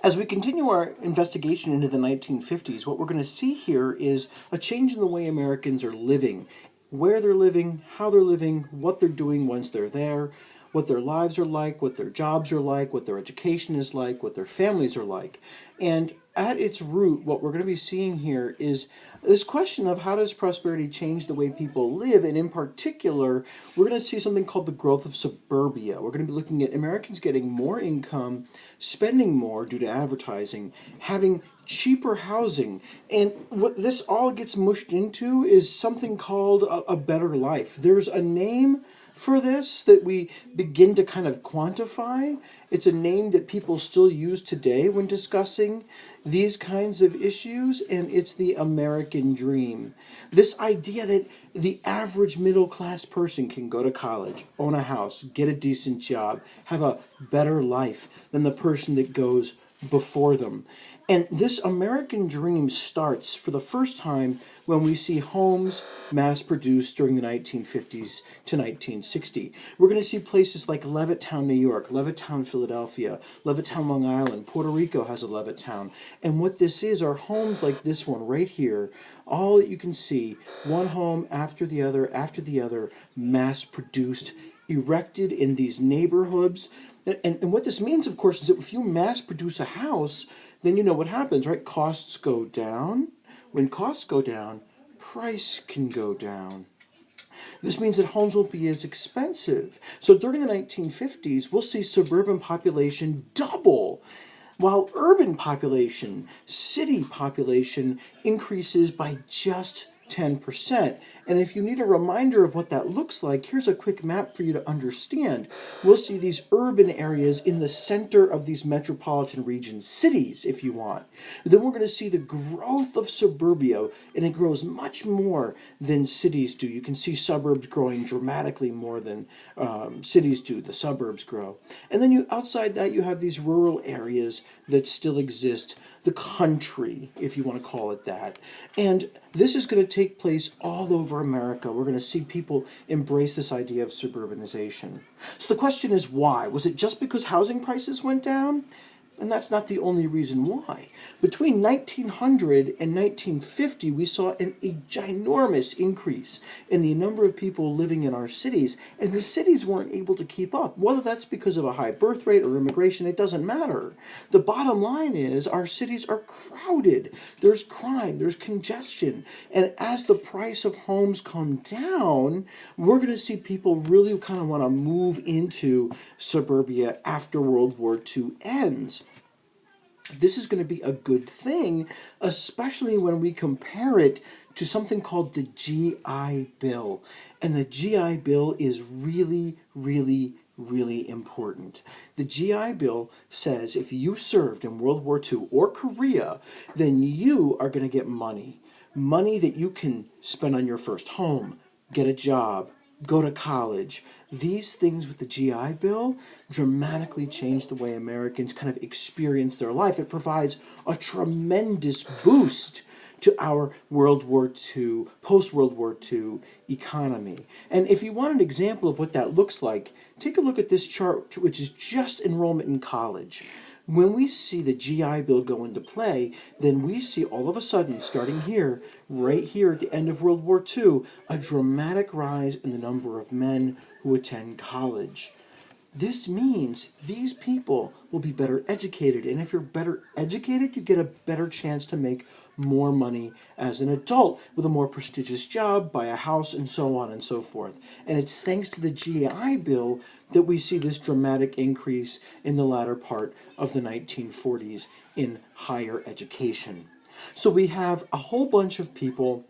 As we continue our investigation into the 1950s, what we're going to see here is a change in the way Americans are living, where they're living, how they're living, what they're doing once they're there, what their lives are like, what their jobs are like, what their education is like, what their families are like. And at its root, what we're going to be seeing here is this question of how does prosperity change the way people live, and in particular, we're going to see something called the growth of suburbia. We're going to be looking at Americans getting more income, spending more due to advertising, having cheaper housing, and what this all gets mushed into is something called a better life. There's a name for this that we begin to kind of quantify. It's a name that people still use today when discussing these kinds of issues, and it's the American dream. This idea that the average middle class person can go to college, own a house, get a decent job, have a better life than the person that goes before them. And this American dream starts for the first time when we see homes mass produced during the 1950s to 1960. We're going to see places like Levittown, New York, Levittown, Philadelphia, Levittown, Long Island. Puerto Rico has a Levittown. And what this is are homes like this one right here, all that you can see, one home after the other, mass produced, erected in these neighborhoods. And what this means, of course, is that if you mass produce a house, then you know what happens, right? Costs go down. When costs go down, price can go down. This means that homes won't be as expensive. So during the 1950s, we'll see suburban population double, while urban population, city population, increases by just 10%. And if you need a reminder of what that looks like, here's a quick map for you to understand. We'll see these urban areas in the center of these metropolitan regions, cities, if you want. Then we're going to see the growth of suburbia, and it grows much more than cities do. You can see suburbs growing dramatically more than cities do. The suburbs grow. And then outside that, you have these rural areas that still exist, the country, if you want to call it that. And this is going to take place all over America. We're going to see people embrace this idea of suburbanization. So the question is why? Was it just because housing prices went down? And that's not the only reason why. Between 1900 and 1950, we saw a ginormous increase in the number of people living in our cities, and the cities weren't able to keep up. Whether that's because of a high birth rate or immigration, it doesn't matter. The bottom line is our cities are crowded. There's crime, there's congestion, and as the price of homes come down, we're going to see people really kind of want to move into suburbia after World War II ends. This is going to be a good thing, especially when we compare it to something called the GI Bill. And the GI Bill is really, really, really important. The GI Bill says if you served in World War II or Korea, then you are going to get money. Money that you can spend on your first home, get a job, go to college. These things with the GI Bill dramatically change the way Americans kind of experience their life. It provides a tremendous boost to our World War II, post-World War II economy. And if you want an example of what that looks like, take a look at this chart, which is just enrollment in college. When we see the GI Bill go into play, then we see all of a sudden, starting here, right here at the end of World War II, a dramatic rise in the number of men who attend college. This means these people will be better educated, and if you're better educated, you get a better chance to make more money as an adult with a more prestigious job, buy a house, and so on and so forth. And it's thanks to the GI Bill that we see this dramatic increase in the latter part of the 1940s in higher education. So we have a whole bunch of people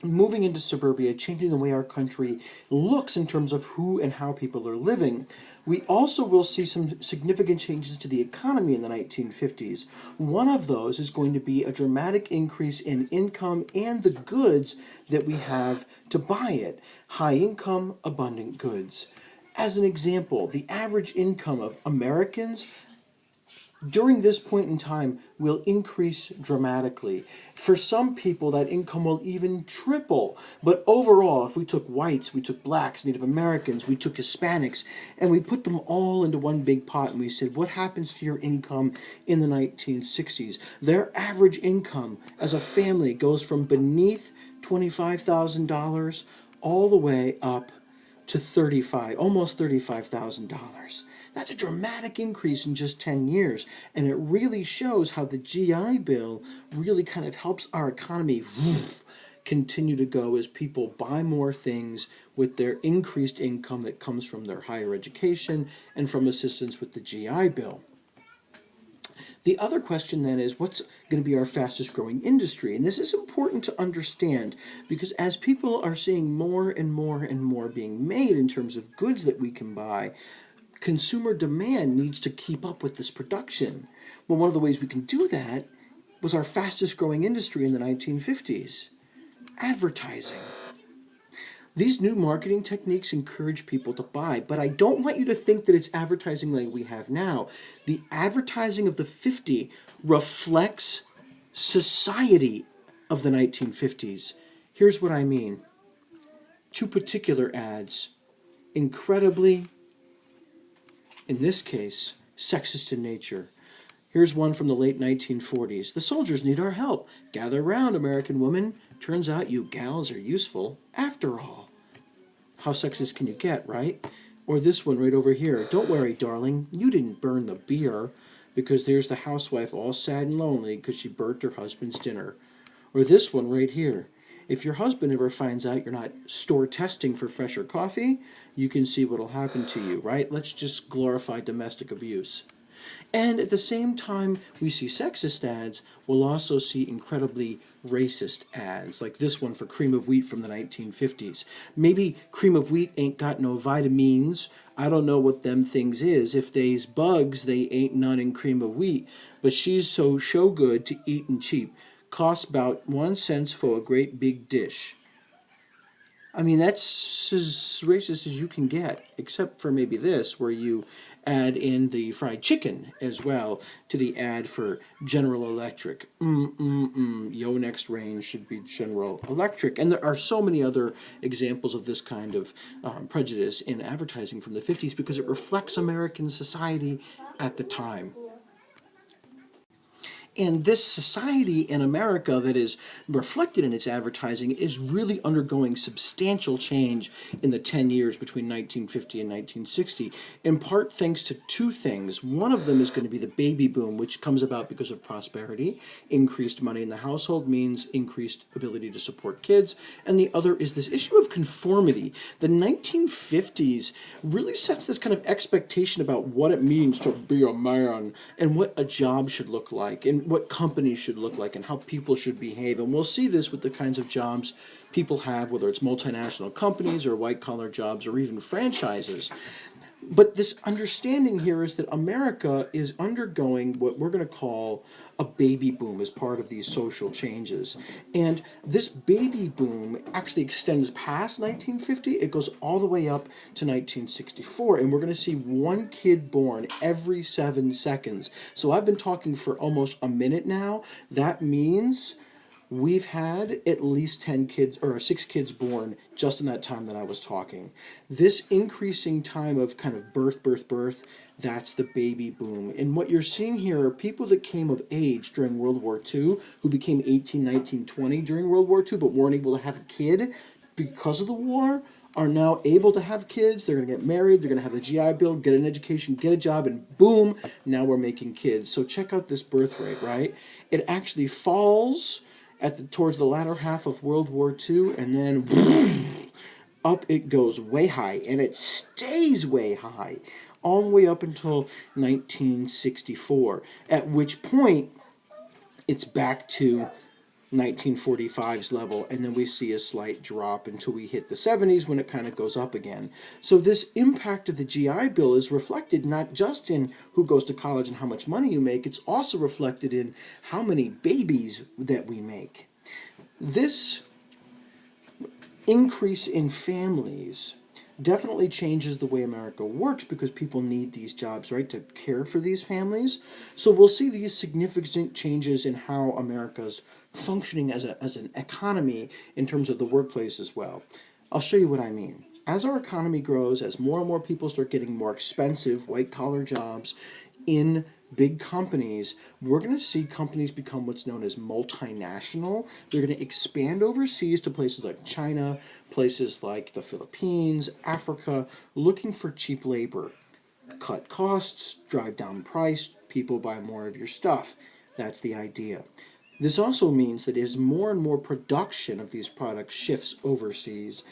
moving into suburbia, changing the way our country looks in terms of who and how people are living. We also will see some significant changes to the economy in the 1950s. One of those is going to be a dramatic increase in income and the goods that we have to buy it. High income, abundant goods. As an example, the average income of Americans during this point in time will increase dramatically. For some people, that income will even triple. But overall, if we took whites, we took blacks, Native Americans, we took Hispanics, and we put them all into one big pot and we said, what happens to your income in the 1960s? Their average income as a family goes from beneath $25,000 all the way up to almost $35,000. That's a dramatic increase in just 10 years, and it really shows how the GI Bill really kind of helps our economy continue to go as people buy more things with their increased income that comes from their higher education and from assistance with the GI Bill. The other question then is, what's going to be our fastest growing industry? And this is important to understand because as people are seeing more and more and more being made in terms of goods that we can buy, consumer demand needs to keep up with this production. Well, one of the ways we can do that was our fastest growing industry in the 1950s, advertising. These new marketing techniques encourage people to buy, but I don't want you to think that it's advertising like we have now. The advertising of the 50s reflects society of the 1950s. Here's what I mean. Two particular ads, incredibly, in this case, sexist in nature. Here's one from the late 1940s. The soldiers need our help. Gather round, American women. Turns out you gals are useful after all. How sexist can you get, right? Or this one right over here. Don't worry, darling. You didn't burn the beer, because there's the housewife all sad and lonely because she burnt her husband's dinner. Or this one right here. If your husband ever finds out you're not store testing for fresher coffee, you can see what'll happen to you, right? Let's just glorify domestic abuse. And at the same time we see sexist ads, we'll also see incredibly racist ads, like this one for cream of wheat from the 1950s. Maybe cream of wheat ain't got no vitamins. I don't know what them things is. If they's bugs, they ain't none in cream of wheat. But she's so show good to eat and cheap. Costs about 1 cent for a great big dish. I mean, that's as racist as you can get, except for maybe this, where you add in the fried chicken as well to the ad for General Electric. Your next range should be General Electric. And there are so many other examples of this kind of prejudice in advertising from the 50s because it reflects American society at the time. And this society in America that is reflected in its advertising is really undergoing substantial change in the 10 years between 1950 and 1960, in part thanks to two things. One of them is going to be the baby boom, which comes about because of prosperity. Increased money in the household means increased ability to support kids. And the other is this issue of conformity. The 1950s really sets this kind of expectation about what it means to be a man and what a job should look like and what companies should look like and how people should behave. And we'll see this with the kinds of jobs people have, whether it's multinational companies or white-collar jobs or even franchises. But this understanding here is that America is undergoing what we're going to call a baby boom as part of these social changes. And this baby boom actually extends past 1950. It goes all the way up to 1964. And we're going to see one kid born every 7 seconds. So I've been talking for almost a minute now. That means we've had at least 10 kids or 6 kids born just in that time that I was talking. This increasing time of kind of birth, that's the baby boom. And what you're seeing here are people that came of age during World War II, who became 18, 19, 20 during World War II, but weren't able to have a kid because of the war, are now able to have kids. They're going to get married, they're going to have the GI Bill, get an education, get a job, and boom, now we're making kids. So check out this birth rate, right? It actually falls towards the latter half of World War II, and then up it goes way high, and it stays way high, all the way up until 1964, at which point it's back to 1945's level, and then we see a slight drop until we hit the 70s when it kind of goes up again. So this impact of the GI Bill is reflected not just in who goes to college and how much money you make, it's also reflected in how many babies that we make. This increase in families definitely changes the way America works because people need these jobs, right, to care for these families. So we'll see these significant changes in how America's functioning as an economy in terms of the workplace as well. I'll show you what I mean. As our economy grows, as more and more people start getting more expensive white collar jobs in big companies, we're going to see companies become what's known as multinational. They're going to expand overseas to places like China, places like the Philippines, Africa, looking for cheap labor. Cut costs, drive down price, people buy more of your stuff. That's the idea. This also means that as more and more production of these products shifts overseas,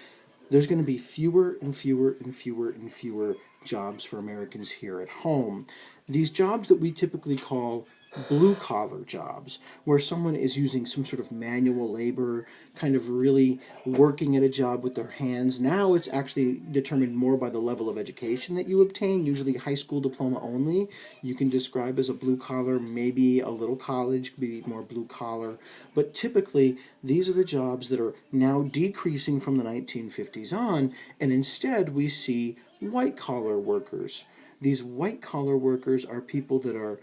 there's going to be fewer and fewer and fewer and fewer jobs for Americans here at home. These jobs that we typically call blue collar jobs, where someone is using some sort of manual labor, kind of really working at a job with their hands. Now it's actually determined more by the level of education that you obtain, usually high school diploma only. You can describe as a blue collar, maybe a little college, maybe more blue collar. But typically, these are the jobs that are now decreasing from the 1950s on, and instead we see white collar workers. These white collar workers are people that are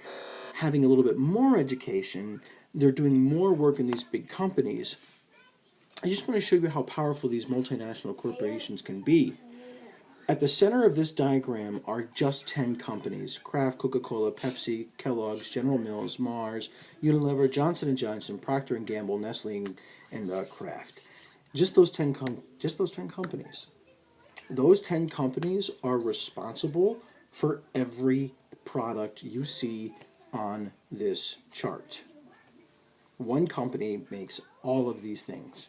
having a little bit more education. They're doing more work in these big companies. I just want to show you how powerful these multinational corporations can be. At the center of this diagram are just 10 companies: Kraft, Coca-Cola, Pepsi, Kellogg's, General Mills, Mars, Unilever, Johnson & Johnson, Procter & Gamble, Nestle, and Kraft. Just those 10 companies. Those 10 companies are responsible for every product you see on this chart. One company makes all of these things.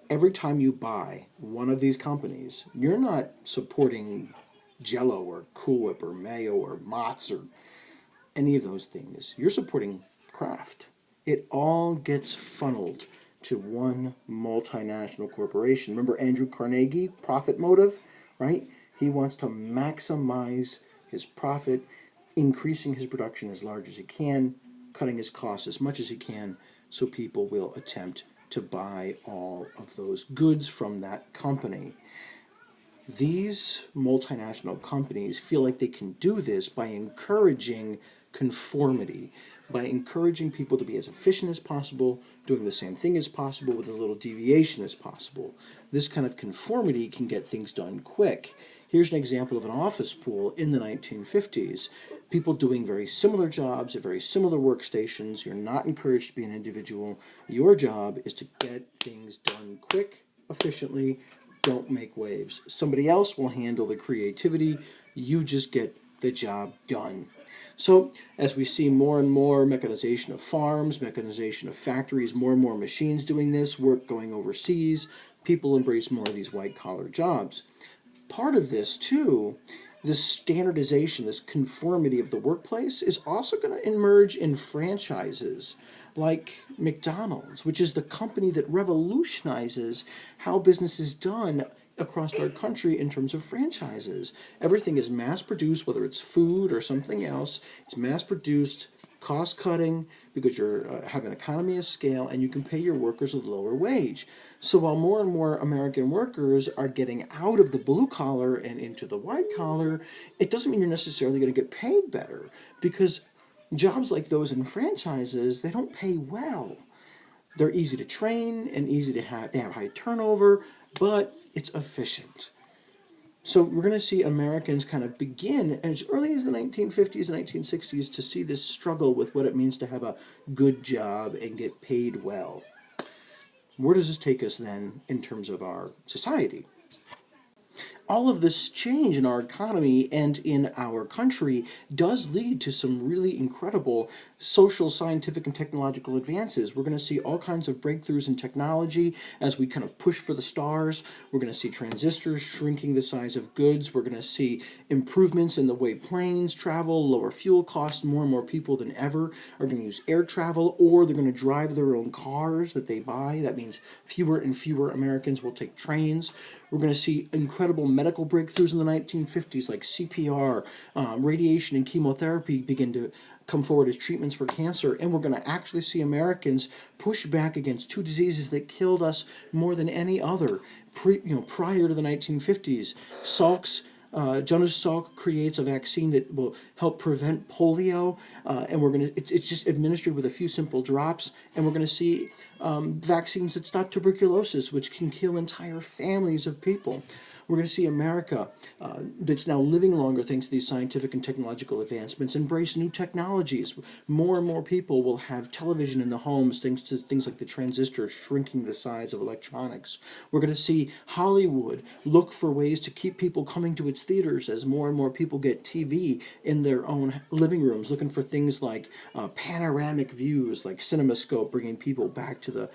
Every time you buy one of these companies, you're not supporting Jell-O or Cool Whip or Mayo or Mott's or any of those things. You're supporting Kraft. It all gets funneled to one multinational corporation. Remember Andrew Carnegie, profit motive, right? He wants to maximize his profit, increasing his production as large as he can, cutting his costs as much as he can, so people will attempt to buy all of those goods from that company. These multinational companies feel like they can do this by encouraging conformity, by encouraging people to be as efficient as possible, doing the same thing as possible with as little deviation as possible. This kind of conformity can get things done quick. Here's an example of an office pool in the 1950s. People doing very similar jobs at very similar workstations. You're not encouraged to be an individual. Your job is to get things done quick, efficiently. Don't make waves. Somebody else will handle the creativity. You just get the job done. So as we see more and more mechanization of farms, mechanization of factories, more and more machines doing this, work going overseas, people embrace more of these white-collar jobs. Part of this, too, this standardization, this conformity of the workplace is also going to emerge in franchises like McDonald's, which is the company that revolutionizes how business is done across our country in terms of franchises. Everything is mass-produced, whether it's food or something else. It's mass-produced, cost-cutting, because you have an economy of scale, and you can pay your workers a lower wage. So while more and more American workers are getting out of the blue collar and into the white collar, it doesn't mean you're necessarily going to get paid better, because jobs like those in franchises, they don't pay well. They're easy to train and easy to have. They have high turnover, but it's efficient. So we're going to see Americans kind of begin as early as the 1950s and 1960s to see this struggle with what it means to have a good job and get paid well. Where does this take us then in terms of our society? All of this change in our economy and in our country does lead to some really incredible social, scientific, and technological advances. We're going to see all kinds of breakthroughs in technology as we kind of push for the stars. We're going to see transistors shrinking the size of goods. We're going to see improvements in the way planes travel, lower fuel costs. More and more people than ever are going to use air travel, or they're going to drive their own cars that they buy. That means fewer and fewer Americans will take trains. We're going to see incredible medical breakthroughs in the 1950s, like CPR, radiation and chemotherapy begin to come forward as treatments for cancer, and we're going to actually see Americans push back against two diseases that killed us more than any other prior to the 1950s. Jonas Salk creates a vaccine that will help prevent polio, and it's just administered with a few simple drops, and we're going to see vaccines that stop tuberculosis, which can kill entire families of people. We're going to see America, that's now living longer thanks to these scientific and technological advancements, embrace new technologies. More and more people will have television in the homes thanks to things like the transistor shrinking the size of electronics. We're going to see Hollywood look for ways to keep people coming to its theaters as more and more people get TV in their own living rooms, looking for things like panoramic views, like CinemaScope, bringing people back to the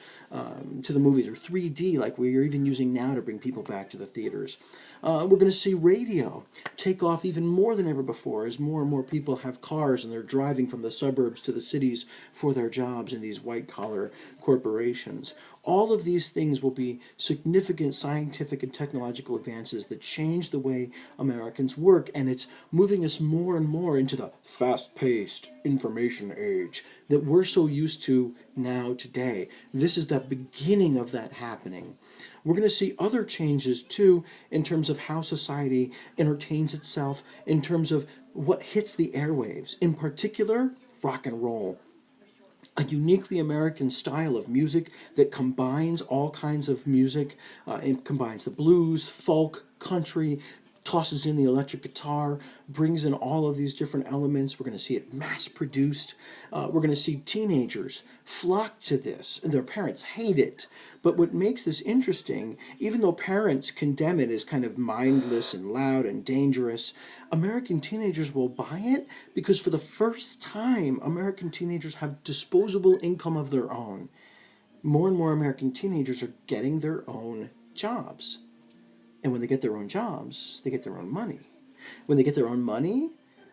movies, or 3D, like we're even using now to bring people back to the theaters. We're going to see radio take off even more than ever before as more and more people have cars and they're driving from the suburbs to the cities for their jobs in these white-collar corporations. All of these things will be significant scientific and technological advances that change the way Americans work, and it's moving us more and more into the fast-paced information age that we're so used to now today. This is the beginning of that happening. We're going to see other changes, too, in terms of how society entertains itself, in terms of what hits the airwaves. In particular, rock and roll. A uniquely American style of music that combines all kinds of music. It combines the blues, folk, country, tosses in the electric guitar, brings in all of these different elements. We're going to see it mass-produced. We're going to see teenagers flock to this, and their parents hate it. But what makes this interesting, even though parents condemn it as kind of mindless and loud and dangerous, American teenagers will buy it because for the first time, American teenagers have disposable income of their own. More and more American teenagers are getting their own jobs. And when they get their own jobs, they get their own money. When they get their own money,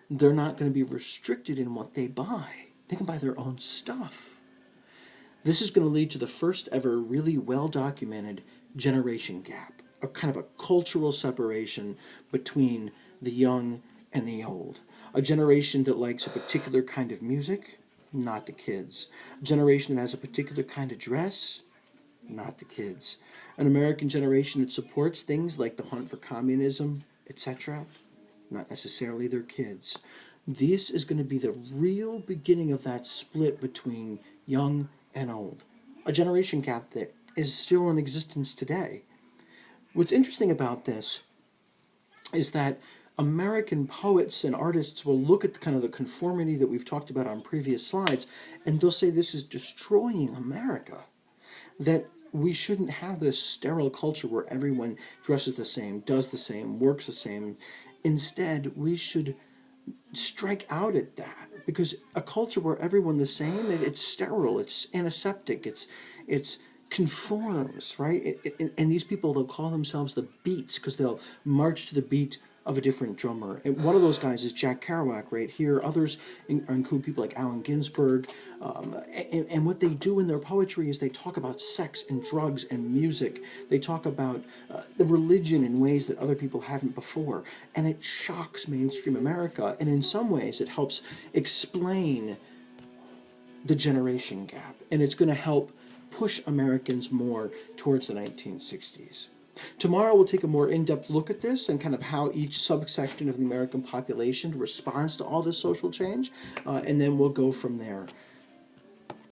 they're not going to be restricted in what they buy. They can buy their own stuff. This is going to lead to the first ever really well-documented generation gap, a kind of a cultural separation between the young and the old. A generation that likes a particular kind of music, not the kids. A generation that has a particular kind of dress, not the kids. An American generation that supports things like the hunt for communism, etc., not necessarily their kids. This is going to be the real beginning of that split between young and old. A generation gap that is still in existence today. What's interesting about this is that American poets and artists will look at kind of the conformity that we've talked about on previous slides, and they'll say this is destroying America. That we shouldn't have this sterile culture where everyone dresses the same, does the same, works the same. Instead, we should strike out at that, because a culture where everyone's the same, it's sterile, it's antiseptic, it's conforms, right? And these people, they'll call themselves the Beats because they'll march to the beat of a different drummer. And one of those guys is Jack Kerouac right here. Others include people like Allen Ginsberg. And what they do in their poetry is they talk about sex and drugs and music. They talk about the religion in ways that other people haven't before. And it shocks mainstream America. And in some ways, it helps explain the generation gap. And it's going to help push Americans more towards the 1960s. Tomorrow we'll take a more in-depth look at this and kind of how each subsection of the American population responds to all this social change, and then we'll go from there.